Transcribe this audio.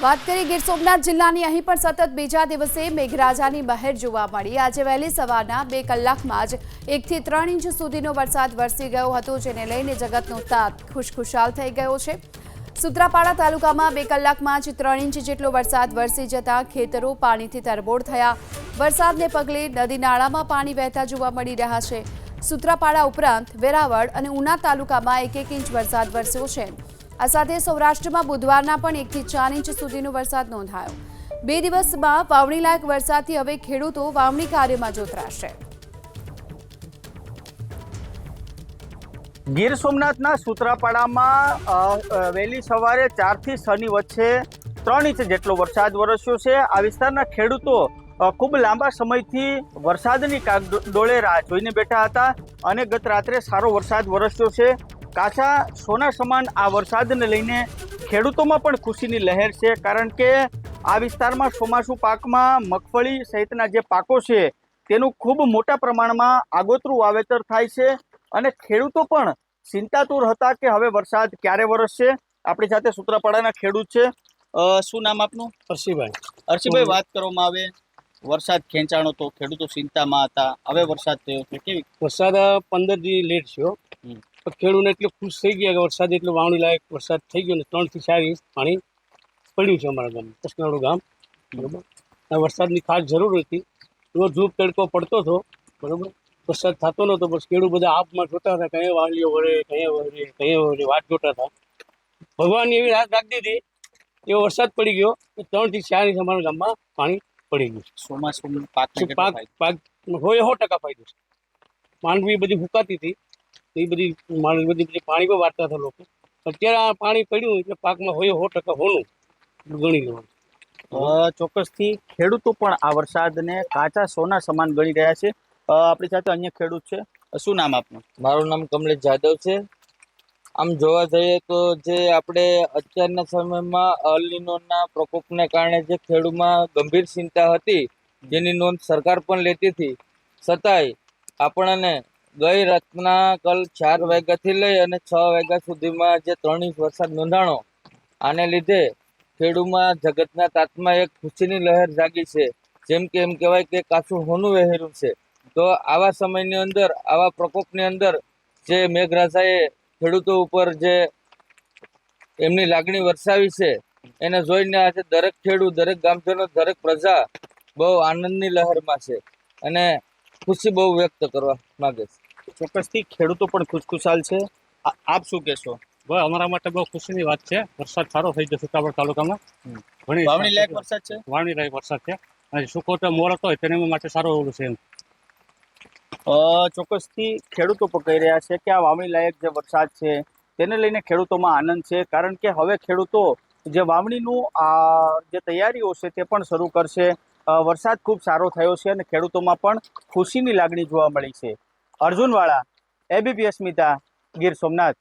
વાત કરીએ ગીર સોમનાથ જિલ્લાની અહીં પણ સતત બીજા દિવસે મેઘરાજાની મહેર જોવા મળી। આજે વહેલી સવારના 2 કલાકમાં જ 1 થી 3 ઇંચ સુધીનો વરસાદ વરસી ગયો હતો, જેને લઈને જગતનો તાત ખુશખુશાલ થઈ ગયો છે। સુત્રાપાડા તાલુકામાં 2 કલાકમાં જ 3 ઇંચ જેટલો વરસાદ વરસી જતા ખેતરો પાણીથી તરબોળ થયા। વરસાદને પગલે નદી નાળામાં પાણી વહેતા જોવા મળી રહ્યા છે। સુત્રાપાડા ઉપરાંત વેરાવળ અને ઉના તાલુકામાં 1 ઇંચ વરસાદ વરસ્યો છે। આ સાથે સૌરાષ્ટ્રમાં બુધવારના પણ 1 થી 4 ઇંચ સુધીનો વરસાદ નોંધાયો। 2 દિવસમાં વાવણીલાયક વરસાદથી હવે ખેડૂતો વાવણી કાર્યમાં જોતરાશે। ગીર સોમનાથના સુત્રાપાડામાં વહેલી સવારે 4 થી 6 ની વચ્ચે 3 ઇંચ જેટલો વરસાદ વરસ્યો છે। આ વિસ્તારના ખેડૂતો ખૂબ લાંબા સમયથી વરસાદની કાગડોળે રાહ જોઈને બેઠા હતા અને ગત રાત્રે સારો વરસાદ વરસ્યો છે। કાચા સોના સમાન આ વરસાદને લઈને ખેડૂતોમાં પણ ખુશીની લહેર છે, કારણ કે આ વિસ્તારમાં ચોમાસુ પાકમાં મગફળી સહિતના જે પાકો છે તેનું ખૂબ મોટા પ્રમાણમાં આગોતરું વાવેતર થાય છે અને ખેડૂતો પણ ચિંતાતુર હતા કે હવે વરસાદ ક્યારે વરસશે। આપણી સાથે સુત્રાપાડાના ખેડૂત છે। શું નામ આપનું? અરશીભાઈ, વાત કરવામાં આવે વરસાદ ખેંચાણો તો ખેડૂતો ચિંતામાં હતા, હવે વરસાદ થયો છે, કેવી? વરસાદ 15 દી લેટ થયો, પણ ખેડૂતને એટલે ખુશ થઈ ગયા કે વરસાદ એટલો વાવણી લાયક વરસાદ થઈ ગયો ને 3 થી 4 ઇંચ પાણી પડ્યું છે અમારા ગામમાં, કસનાળું ગામ, બરોબર। આ વરસાદની ખાસ જરૂર હતી। રોજ ધૂપ તડકો પડતો હતો, બરોબર, વરસાદ થતો નહોતો, બસ ખેડૂત બધા આપમાં જોતા હતા, કઈ વાલીઓ વળે, કઈ વાટ જોતા હતા। ભગવાનની એવી રાત રાખી દીધી, એવો વરસાદ પડી ગયો કે 3 થી 4 ઇંચ અમારા ગામમાં પાણી પડી ગયું। ચોમાસું પાક હોય 100% ફાયદો છે। માંડવી બધી ફૂંકાતી હતી, એ બધી પાણી પણ વાળતા હતા લોકો। અત્યારે આ પાણી પડ્યું એટલે પાકમાં હોય 100% હોનું ગણી લેવાનું। ચોક્કસથી ખેડૂતો પણ આ વરસાદને કાચા સોના સમાન ગણી રહ્યા છે। આપણી સાથે અન્ય ખેડૂત છે। શું નામ આપનું? મારું નામ કમલેશ જાદવ છે। આમ જોવા જઈએ તો જે આપણે અત્યારના સમયમાં અલ નીનોના પ્રકોપને કારણે જે ખેડૂતમાં ગંભીર ચિંતા હતી, જેની નોંધ સરકાર પણ લેતી હતી, છતાંય આપણને ગઈ રાતના કલ 4 વાગ્યાથી લઈ અને 6 વાગ્યા સુધીમાં જે 3 ઇંચ વરસાદ નોંધાણો, આને લીધે ખેડૂતમાં જગતના તાતમાં એક ખુશીની લહેર જાગી છે। જેમ કે એમ કહેવાય કે કાચું હોનું વહેર્યું છે। તો આવા સમયની અંદર, આવા પ્રકોપની અંદર જે મેઘરાજાએ ખેડૂતો ઉપર જે એમની લાગણી વરસાવી છે, એને જોઈને આજે દરેક ખેડૂત, દરેક ગામજનો, દરેક પ્રજા બહુ આનંદની લહેરમાં છે અને ખુશી બહુ વ્યક્ત કરવા માંગે છે। ચોક્કસથી ખેડૂતો પણ ખુશખુશાલ છે। આપ શું કહેશો? બસ અમારા માટે બહુ ખુશીની વાત છે। વરસાદ સારો થઈ ગયો સુત્રાપાડા તાલુકામાં, ઘણી વાવણી લાયક વરસાદ છે, વાવણી લાયક વરસાદ છે અને સુકોતો મોરત હોય તેના માટે સારો એવું છે। ચોક્કસથી ખેડૂતો પણ કહી રહ્યા છે કે આ વાવણી લાયક જે વરસાદ છે તેને લઈને ખેડૂતોમાં આનંદ છે, કારણ કે હવે ખેડૂતો જે વાવણીનું જે તૈયારીઓ છે તે પણ શરૂ કરશે। વરસાદ ખૂબ સારો થયો છે અને ખેડૂતોમાં પણ ખુશીની લાગણી જોવા મળી છે। અર્જુનવાળા, ABP અસ્મિતા, ગીર સોમનાથ।